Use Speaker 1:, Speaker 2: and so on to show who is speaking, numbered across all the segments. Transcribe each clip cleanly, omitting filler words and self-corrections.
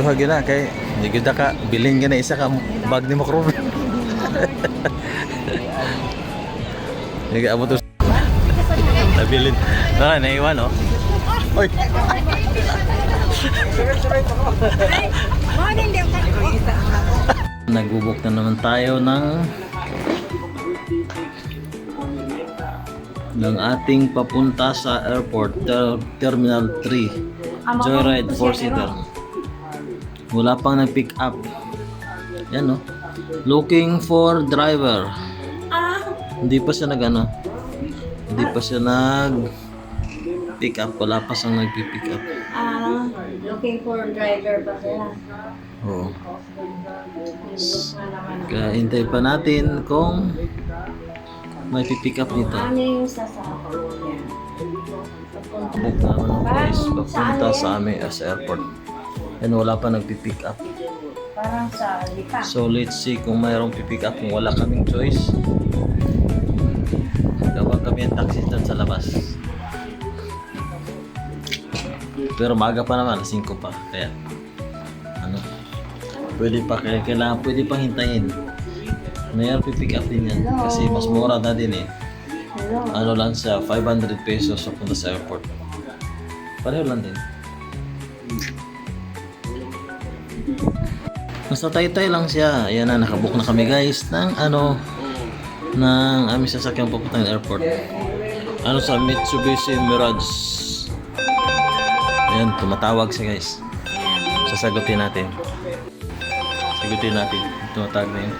Speaker 1: Ayuha gina kay di gyud ka bilhin gina isa ka bag ni Macron. Hindi ka abot to. Nabilin. Naiwan oh. Oy. Nagbubok na naman tayo ng ating papunta sa airport, Terminal 3 Joyride 4-seater. Wala pang nag-pick up. Yan no. Looking for driver. Hindi pa siya hindi pa siya pick up. Wala pa siyang nag-pick up.
Speaker 2: Looking for driver pa sila.
Speaker 1: Oo. Kaya hintay pa natin kung may pick up nito.
Speaker 2: Ano yung sasakyan?
Speaker 1: Book naman ako guys, papunta sa amin as airport. And wala pa nagpipick up.
Speaker 2: Parang sa Lipa.
Speaker 1: So let's see kung mayroong pipick up. Kung wala kaming choice, gawag kami ang taxi doon sa labas. Pero maaga pa naman, 5 pa. Kaya pwede pang hintayin. Mayroong pipick up din yan. Kasi mas mura na din eh. Ano lang siya, 500 pesos sa punta sa airport. Pareho lang din. Basta tay-tay lang siya. Ayan na, nakabook na kami guys ng aming sasakyan papuntang airport. Sa Mitsubishi Mirage. Ayan, tumatawag siya guys. Sasagutin natin. Tumatawag na yun.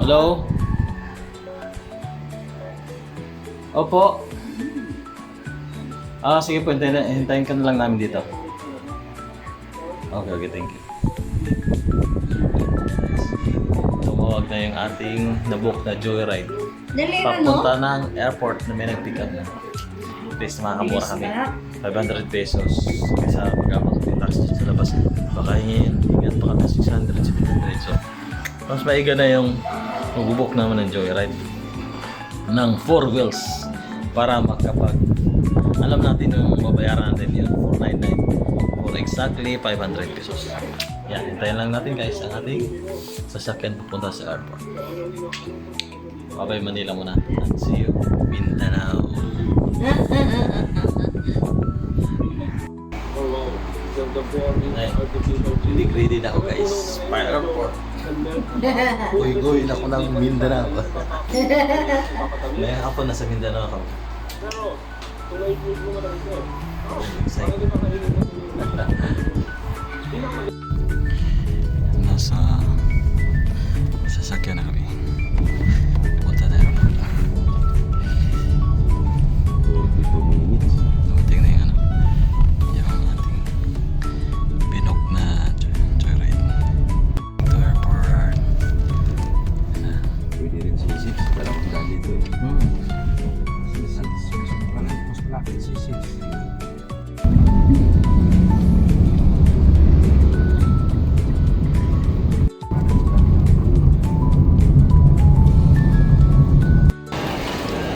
Speaker 1: Hello? Opo. Sige po, hintayin ka na lang namin dito. Okay, thank you. Tumawag na yung ating nabook na joyride. Papunta ng airport na may nag-pick up na. Please, makakamura kami. 500 pesos. Kaysa mag-abot ng taxi sa labas. Baka hingan pa kami 600, 700. So, mas maiga na yung mag-book naman ng joyride ng 4 wheels para alam natin yung babayaran natin yung 499 for exactly 500 pesos. Yan, hintayin lang natin guys ang ating sasakyan pupunta sa airport. Babay Manila muna. See you Mindanao. Ready na ako guys para airport. Uy, ako ng Mindanao. May ako nasa Mindanao ako. Nasa sasakyan na kami. Punta na airport. Dumating na yung yung ating binog na joyride to airport.
Speaker 3: Pwede rin C6, pero kung dali ito eh. Mas malaki C6.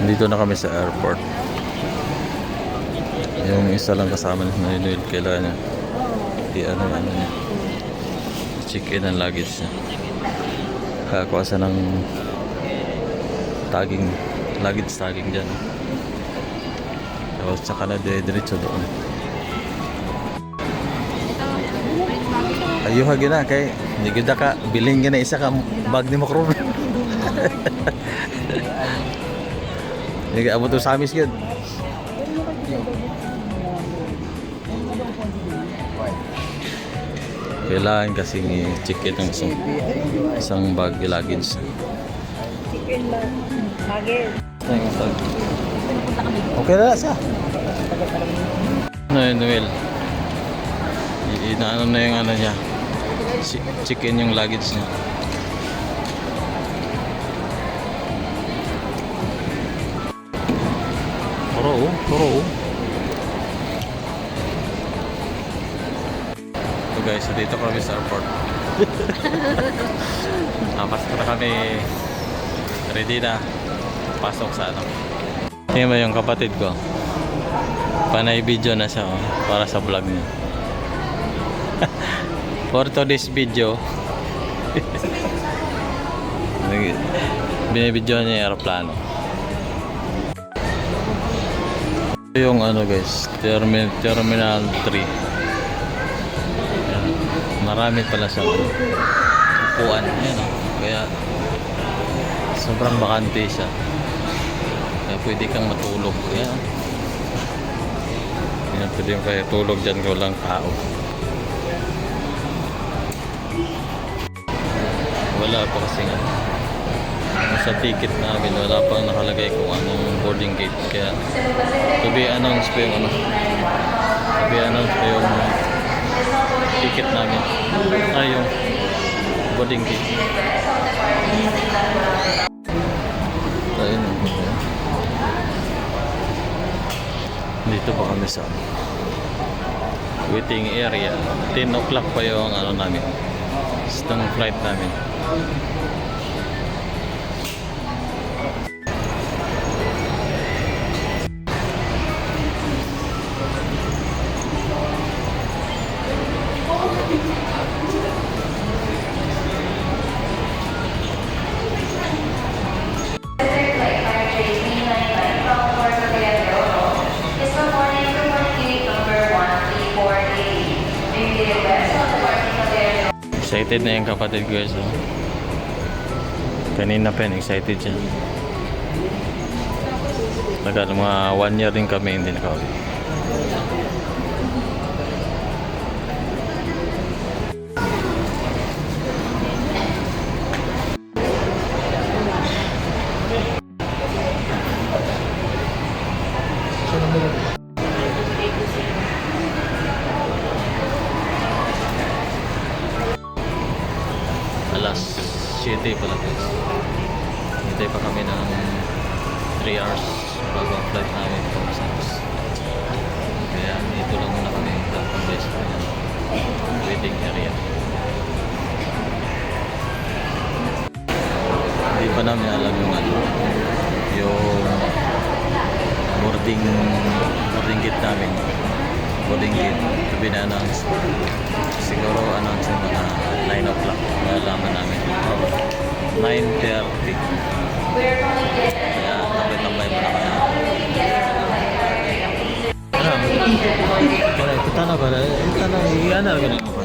Speaker 1: Dito na kami sa airport. Yung isa lang kasama ni Noel, kailangan niya niya check in ang luggage niya. Kakakuha siya ng luggage tagging dyan. Tapos saka na diretso doon. Ayuha gina kay hindi gyud ka bilhin gina isa ka bag ni Macron. Hindi ka abot to sa amis gyud. Kailangan kasing i-check it ang isang bag luggage.
Speaker 2: Chicken luggage.
Speaker 1: Okay na siya. Noel. Inaano na yung niya. Chicken yung luggage niya. Toro. So guys, dito kami sa airport. Pasok na kami. Ready na. Pasok sa Tingnan mo yung kapatid ko. Panay video na siya para sa vlog niya. For today's video, binibidyo niya yung aeroplano. Ito yung ano guys, Terminal 3. Ayan. Marami pala sa upuan. Ayan, oh. Kaya sobrang bakante siya. Kaya pwede kang matulog. Ayan. Ayan, pwede kayo tulog dyan kung walang tao. Wala pa kasi nga. Sa ticket namin, wala pang nakalagay kung anong boarding gate. Kaya to be announced pa yung ano. To be announced pa yung ticket namin. Ay, yung boarding gate. Ayun. Dito pa kami sa waiting area. 10 o'clock pa yung ano namin. Itong flight namin. Excited na yung kapatid ko guys. Oh. Kanina pa yun, excited siya. Mga 1 year din kami hindi nakauwi. Alas 7 pala guys. Hintay pa kami ng 3 hours bago ang flight namin from Santos. Kaya dito lang muna kami platform guys sa waiting area. Hindi pa namin alam yung ano, yung boarding gate namin. Boarding gate to be announced. Siguro announce yung mga 9 o'clock. Nalaman namin. 9:30. Kaya tambay-tambay pa na kaya. Ito tanong ba? Ito tanong. Iyan na rin mo pa.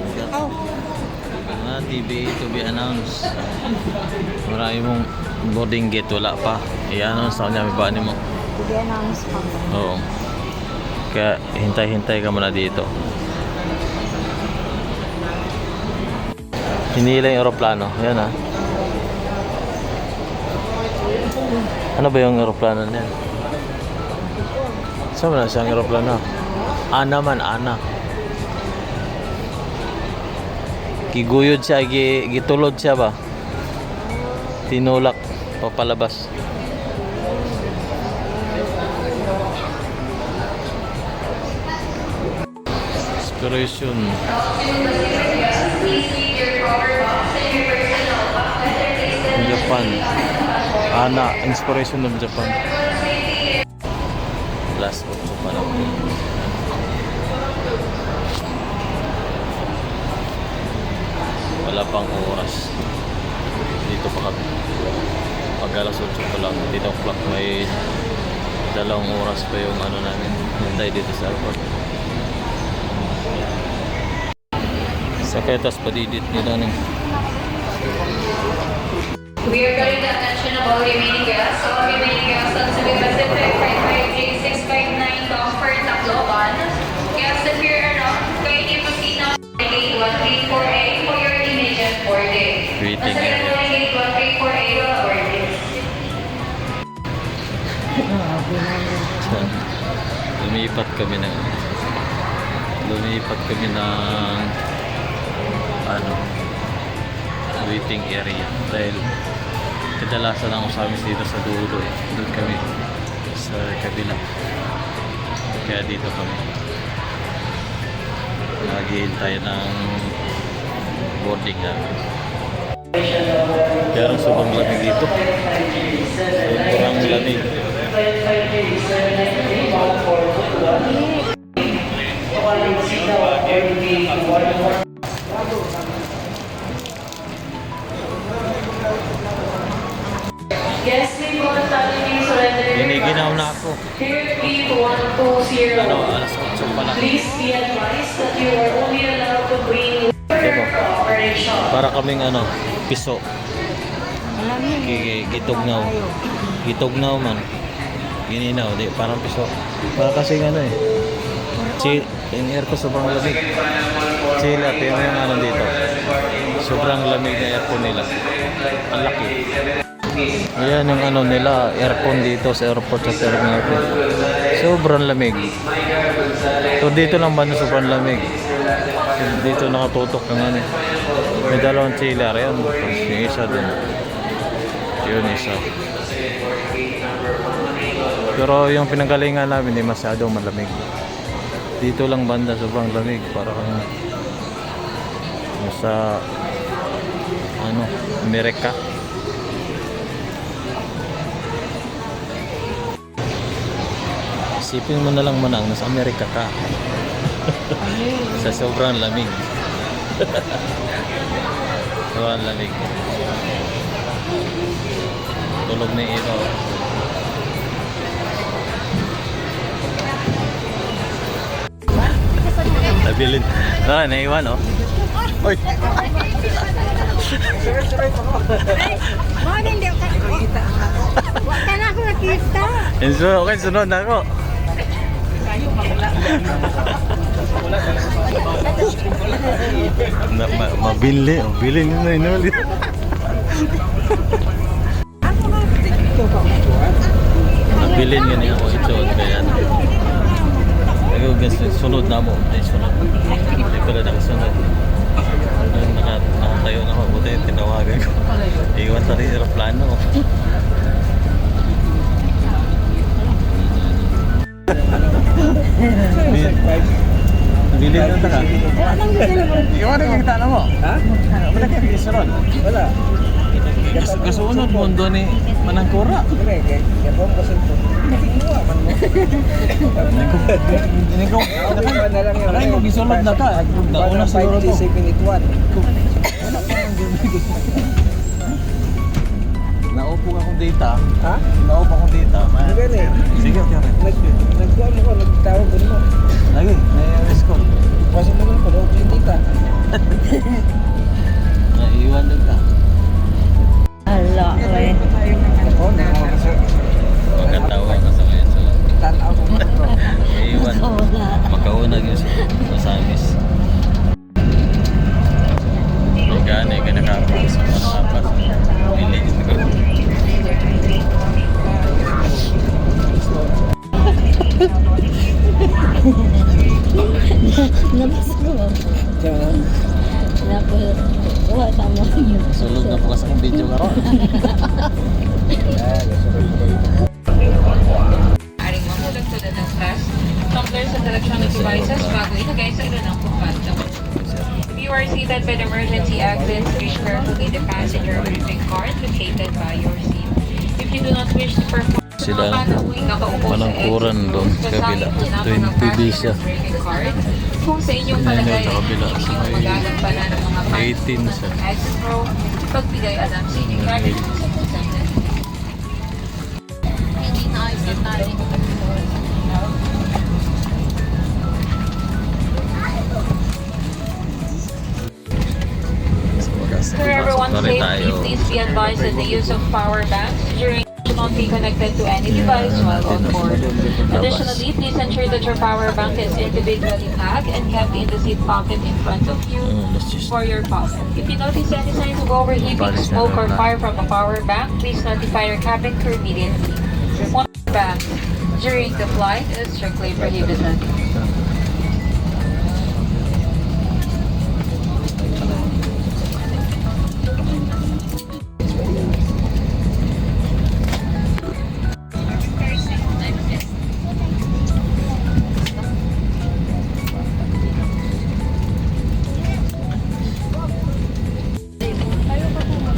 Speaker 1: TV to be announced. Marami mong boarding gate. Wala pa. I-announce na kanya. May paano mo?
Speaker 2: I-announce pa.
Speaker 1: Oo. Kaya hintay-hintay ka muna dito. Hinila yung aeroplano. Yan ah. Ano ba yung aeroplano niya? Saan ba na siyang aeroplano? Ana man, Ana. Giguyod siya, gitulod siya ba? Tinulak, papalabas. Inspiration. Japan. Ana, inspiration of Japan. Last 8 pa lang. Wala pang oras. Dito pa kami. Pag alas 8 pa lang, 10 o'clock may 2 oras pa yung ano namin. Hintay dito sa airport. Sakay tas padidit nila ng
Speaker 4: We are calling the attention about remaining guests. All remaining guests on Cebu Pacific Flight 5J659 bound for Tacloban. Guests, if you're around, kindly proceed now to gate 134A for your immediate boarding.
Speaker 1: waiting
Speaker 4: Nasa
Speaker 1: area.
Speaker 4: gate 134A will boarding.
Speaker 1: Lumipat kami ng ano, waiting area dahil kadalasan ang usamis dito sa dulo eh. Doon kami sa kabila. Kaya dito kami. Naghihintay ng boarding namin. Kaya sobrang lamig dito. Sobrang lamig.
Speaker 4: Guests may voluntarily surrender your
Speaker 1: Giniginaw
Speaker 4: bags.
Speaker 1: na ako.
Speaker 4: Here, B120.
Speaker 1: Ano, alas 8 pa lang.
Speaker 4: Please be advised that you are only allowed to bring
Speaker 1: Diba?
Speaker 4: operation.
Speaker 1: Para kaming ano, piso.
Speaker 2: Alam mo,
Speaker 1: Gitugnaw. Gitugnaw man. Gininaw, di. Parang piso. Para kasing ano eh. Chill. Yung air ko sobrang lamig. Chill at yun yung ano dito. Sobrang lamig na aircon nila. Ang laki. Ayan yung ano nila, aircon dito sa airport sa terminal. Sobrang lamig. So dito lang ba na sobrang lamig? Dito nakatutok ng ano. May dalawang chiller yan. Tapos yung isa din. Yun isa. Pero yung pinanggalingan namin hindi masyadong malamig. Dito lang banda sobrang lamig. Para kang sa ano, Amerika. Isipin mo na lang manang nasa Amerika ka. Sa sobrang lamig. Sobrang lamig. Tulog na ito. Nabilin. Ah, naiwan oh. Oy.
Speaker 2: bakit hindi ako nakikita? Wala ka na ako nakita.
Speaker 1: Okay, sunod na ako. Mabili. Mabili nyo na inulit. Nabilin yun yung ako ito. Kaya ako guys, sunod na mo. Ay, sunod. Hindi pala nakasunod. Nakatayo na ako. Buti yung tinawagan ko. Iwan sa rin aeroplano. Nabili na ka. Iwan rin yung tala mo. Ha? Wala ka yung ron. Wala. Kasunod mo doon ni Manangkura. Ini ko ay mo gisulod na ka. Nauna siguro ko. Naupo akong data. Ha? Naupo akong data. Sige, okay.
Speaker 3: Nagkuhan mo ko, nagtawag ko mo.
Speaker 1: Lagi, nai-arrest ko.
Speaker 3: Kasi mo lang ko, naupo yung tita.
Speaker 1: Naiiwan din ka.
Speaker 2: Hala, eh.
Speaker 3: Ako, nakakasa.
Speaker 1: Magkatawa ka sa ngayon. So,
Speaker 3: Tanaw ko mo.
Speaker 1: naiiwan. Makaunag yun sa amis. Gani ka nakapas. Nakapas. Piling ko.
Speaker 2: Nabas ko. Napos. Wala tama yun.
Speaker 1: Sulod na po kasi akong video karon.
Speaker 4: Aring mahulog to the test. Tumblers at electronic devices bago ilagay sa ilan ng pagpatong. If you are seated by the emergency exits, reach carefully the passenger briefing card located by your seat. If you do not wish to perform
Speaker 1: Sila Manangkuran doon sa kabila. 20 visa.
Speaker 4: Kung sa inyong palagay
Speaker 1: Sa kabila.
Speaker 4: ay inyong magagampanan ng mga
Speaker 1: 18 sa
Speaker 4: exit row, pagbigay alam sa inyong cabin attendant. Hindi na ayos na tayo. For everyone's
Speaker 1: Sorry
Speaker 4: safety,
Speaker 1: tayo.
Speaker 4: please be advised that the use of power banks during should not be connected to any device while on board. Additionally, please ensure that your power bank is individually packed and kept in the seat pocket in front of you
Speaker 1: Let's just
Speaker 4: for your pocket. If you notice any signs of overheating, smoke, or fire from a power bank, please notify your cabin crew immediately. One bank during the flight is strictly prohibited.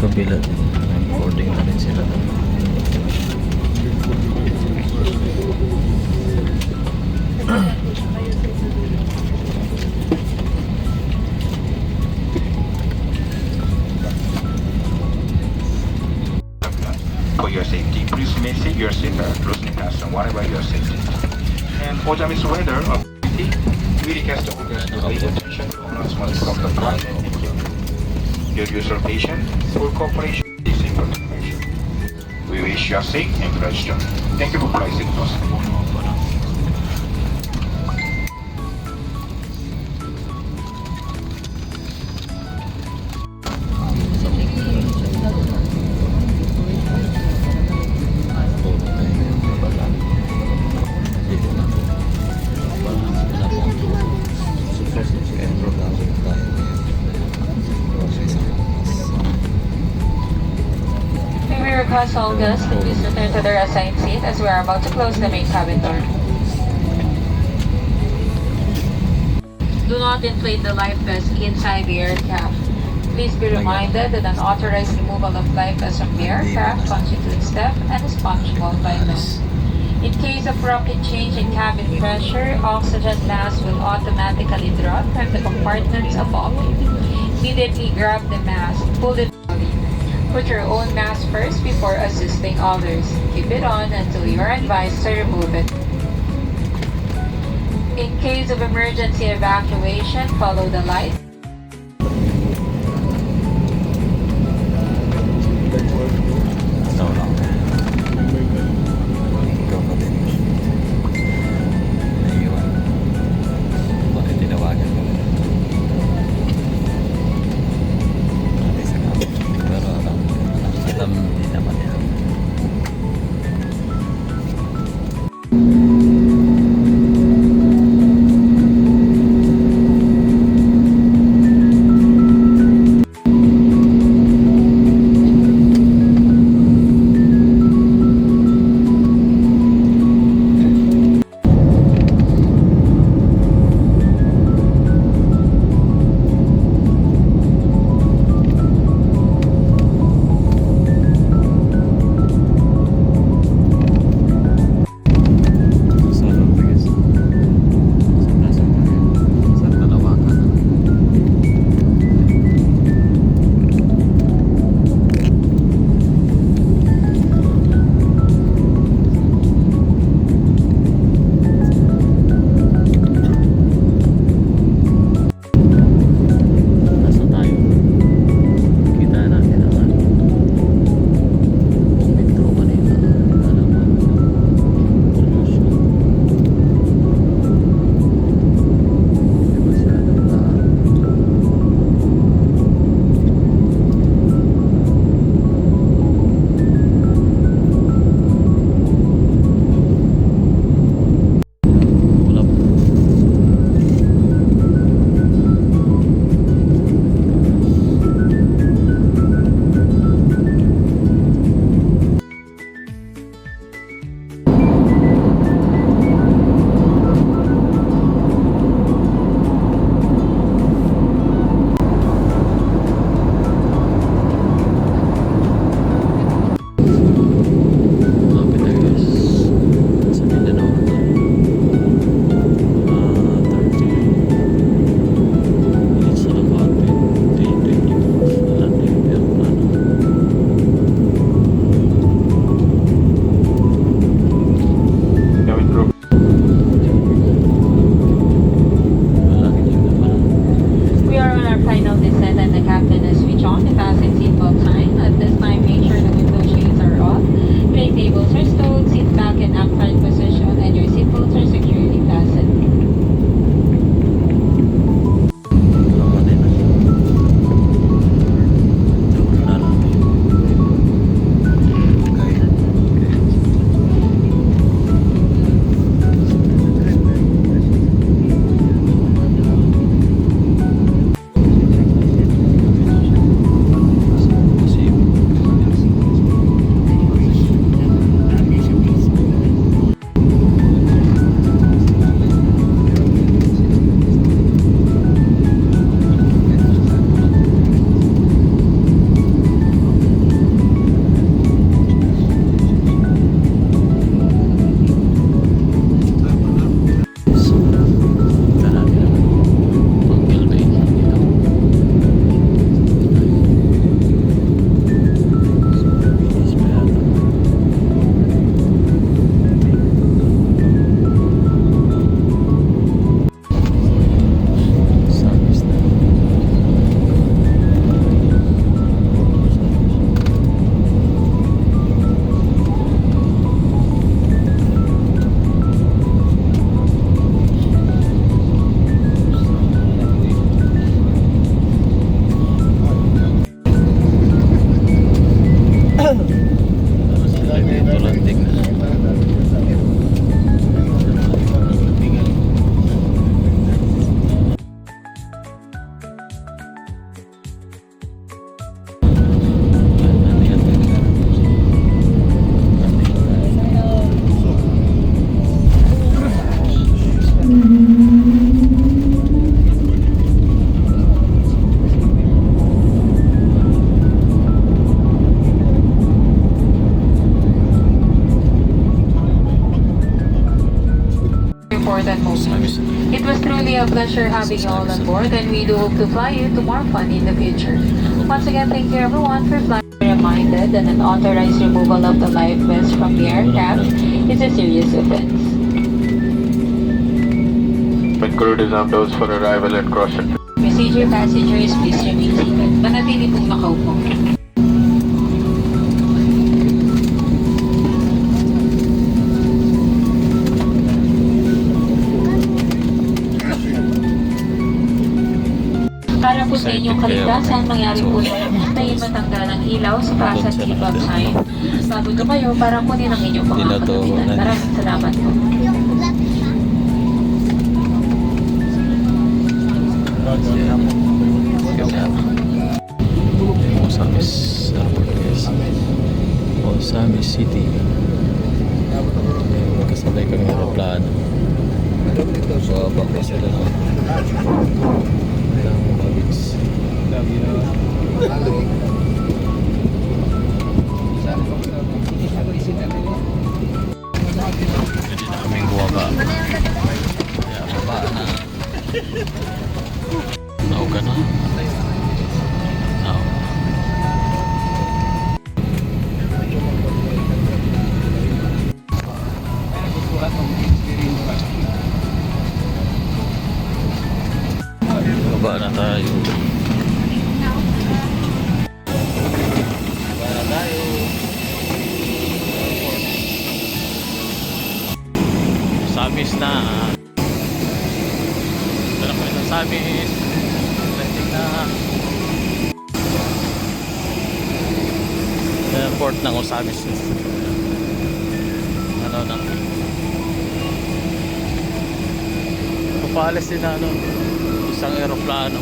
Speaker 1: kabila. Boarding na rin sila.
Speaker 5: for your safety. Please maintain your seatbelt, loosening fasten whatever your safety. And for Japanese weather of we request the audience to pay attention to announcements from the flight. Your user patient, full cooperation is important. We wish you a safe and gracious journey. Thank you for flying with us.
Speaker 4: May we request all guests to please return to their assigned seat as we are about to close the main cabin door. Do not inflate the life vest inside the aircraft. Please be reminded that an authorized removal of life vests from the aircraft constitutes theft and is punishable by law. In case of rapid change in cabin pressure, oxygen mask will automatically drop from the compartments above you. Immediately grab the mask, pull it. Put your own mask first before assisting others. Keep it on until you are advised to remove it. In case of emergency evacuation, follow the light.
Speaker 1: Ito lang. Ikaw pa din. Naiiwan. Bakit tinawagan ko? Sabi sa kamo. Pero alam hindi naman yan. Dito lang tingnan.
Speaker 4: Important moment. It was truly a pleasure having you all on board, and we do hope to fly you to more fun in the future. Once again, thank you everyone for flying. Reminded that an authorized removal of the life vests from the aircraft is a serious offense.
Speaker 5: When crew disarm doors for arrival at cross sector.
Speaker 4: Procedure passengers, please remain seated. Manatili pong nakaupo. Para po sa inyong kaligtasan, mangyari po yung hintayin matanggal ang ilaw sa taas at ibang sign. Bago tumayo, para kunin ang inyong mga kagabitan. Maraming salamat po.
Speaker 1: Osamis Airport guys. Osamis City. Magkasabay kami ng aeroplano. Bababa ko sila ng baggage. Pwede na kaming buwaba. Kaya baba na. Tao ka na. Tao. Baba na tayo. Baba na tayo. Samis na. Dala kami ng Samis. Landing na. Airport ng Osamis. Ano na. Papalis din na ano. Isang aeroplano.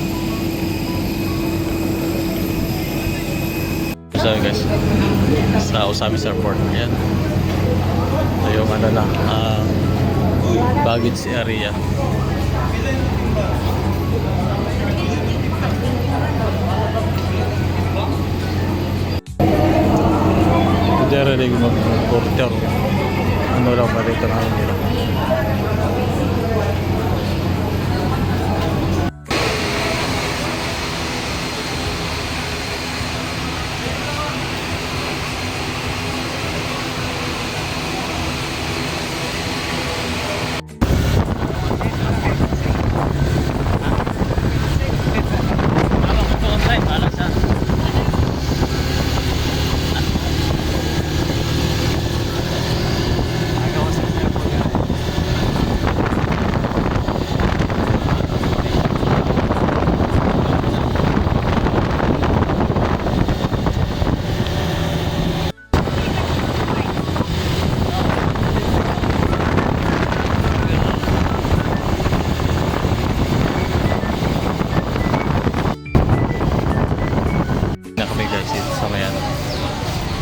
Speaker 1: So guys, sa Osamis Airport yan. Ito yung ano lang, baggage area. Hindi rin yung mag-porter. Ano lang ba dito na nila.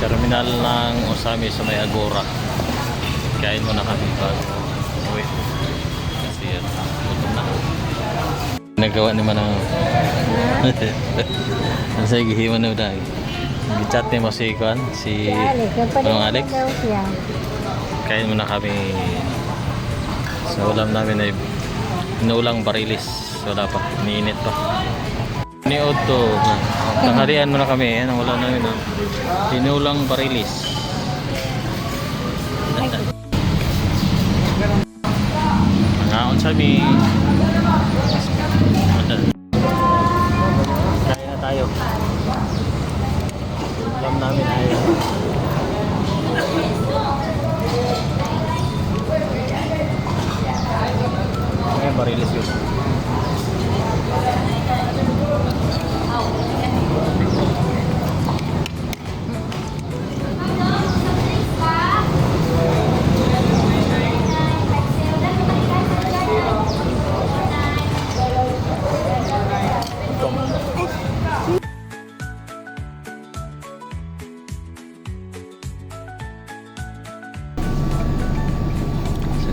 Speaker 1: Terminal ng Osamis sa may Agora. Kain mo na kami pa. Wait. Kasi yan. Gutom na. Nagawa naman ang nasa gihiman na dahil. Gichat ni mo si Kwan, si Alex. Kain mo na kami. Sa ulam namin ay inuulang barilis. Wala pa. Iniinit pa. Ni Otto. Tanghalian mo na kami. Yan ang ulam namin. Inuulang barilis. Ngaon sa mi. Kain na tayo. Ulam namin ay barilis yun.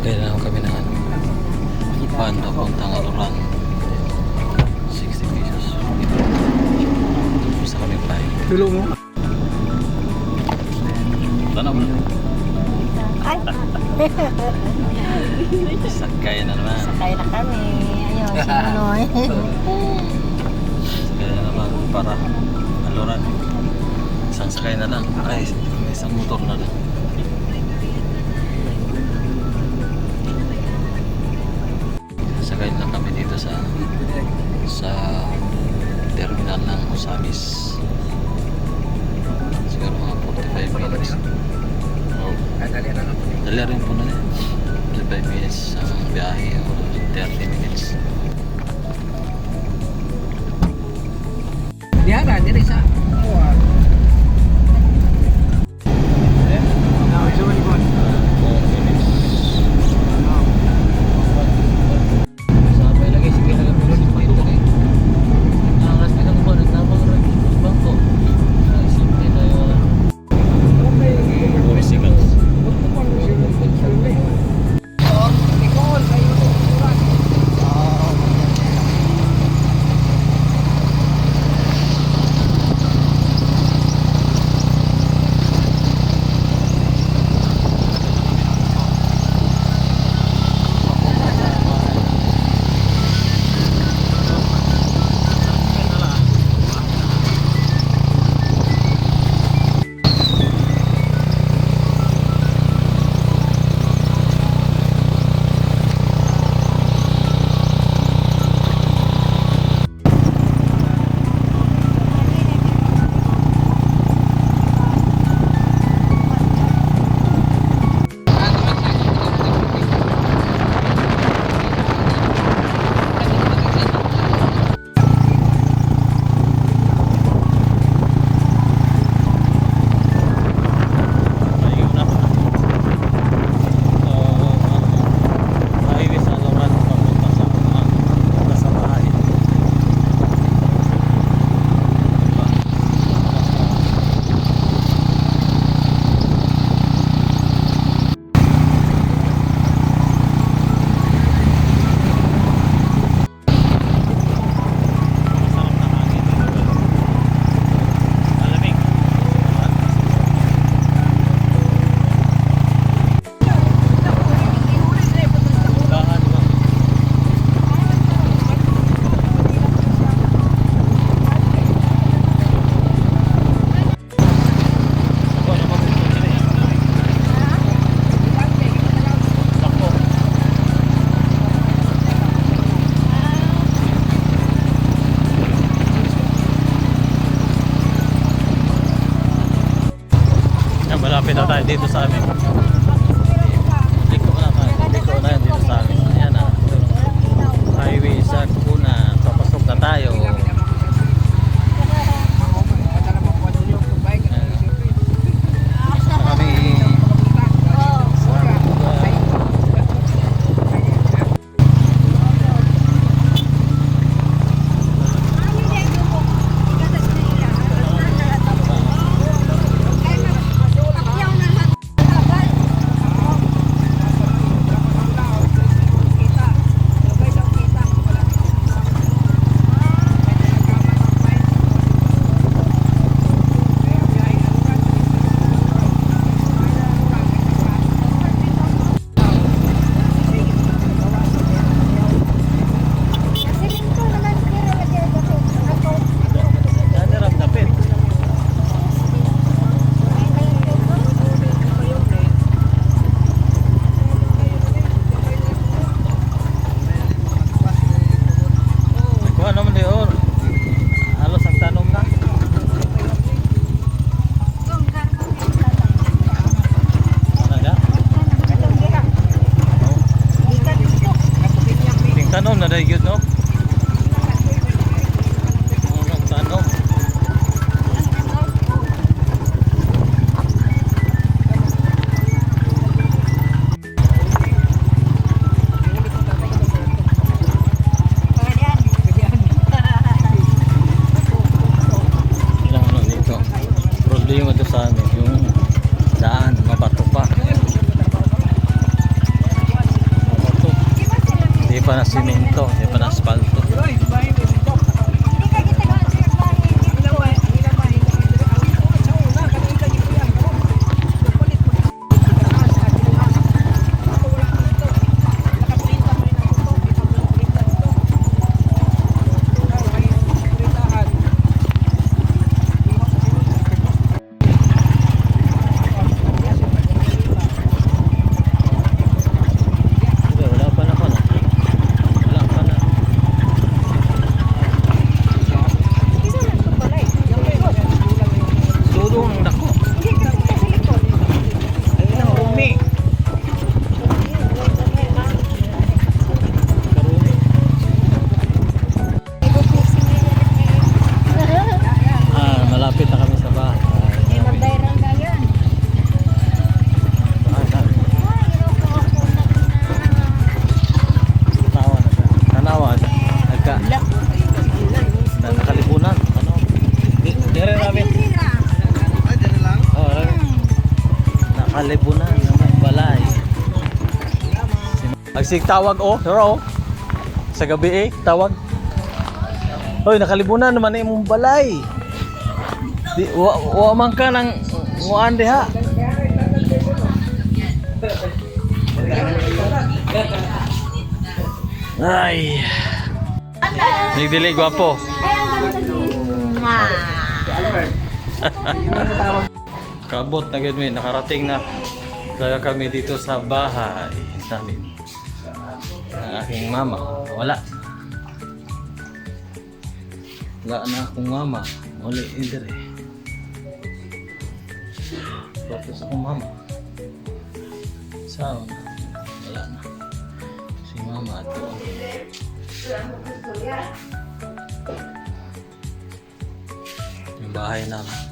Speaker 1: Kailangan kami ng ano, van papuntang Aluran. 60 pesos. Gusto kami pa.
Speaker 3: Tulo mo?
Speaker 1: Tanong mo.
Speaker 2: Ay,
Speaker 1: Sakay na naman.
Speaker 2: sakay na kami. Ayaw, sinunoy.
Speaker 1: Sakay na naman para Aluran. Isang sakay na lang. Ay, isang motor na lang. Sakay na kami dito sa terminal ng Osamis. Siguro mga 45 minutes. Oh,
Speaker 3: Dali na lang.
Speaker 1: dali rin po na 45 minutes ang biyahe o 30 minutes.
Speaker 3: Diyan na, dili sa.
Speaker 1: Sampai lagi sige na kami rin ito kay. Angas na kami po nagtapang rin bangko. Simple na yun. Bicycles. Malapit na tayo dito sa amin. Liko na tayo. Liko na yun dito sa amin. Ayan na. Highway sa Kuna. Papasok na tayo. Kami tanom na dahil yun, no? Ang tanom. Ilang ano dito. Problema ito sa amin. Yung daan, mabato pa. pa na simento, hindi pa na asfalto.
Speaker 2: Hindi ka kita bahay.
Speaker 1: Hindi, wala pa na ko no. Wala pa na. Tudong nako. Ayun na, umi. Karumi. Malapit na kami sa bahay.
Speaker 2: Mag-viral na yan.
Speaker 1: Tanawa na siya. Tanawa na. Nagka. Nakalibunan. Ano? Dire namin. Oh, nakalibunan ng balay. Agsig tawag oh, pero sa gabi tawag. Hoy, nakalibunan naman imong balay. Di wa man ka nang muan diha. Ay. Nagdili gwapo. Kabot na gid mi, nakarating na kaya kami dito sa bahay namin. Ang aking mama, wala. Wala na akong mama. Wala either eh. Tapos akong mama. Saan? Wala na. Si mama at doon. Yung bahay namin.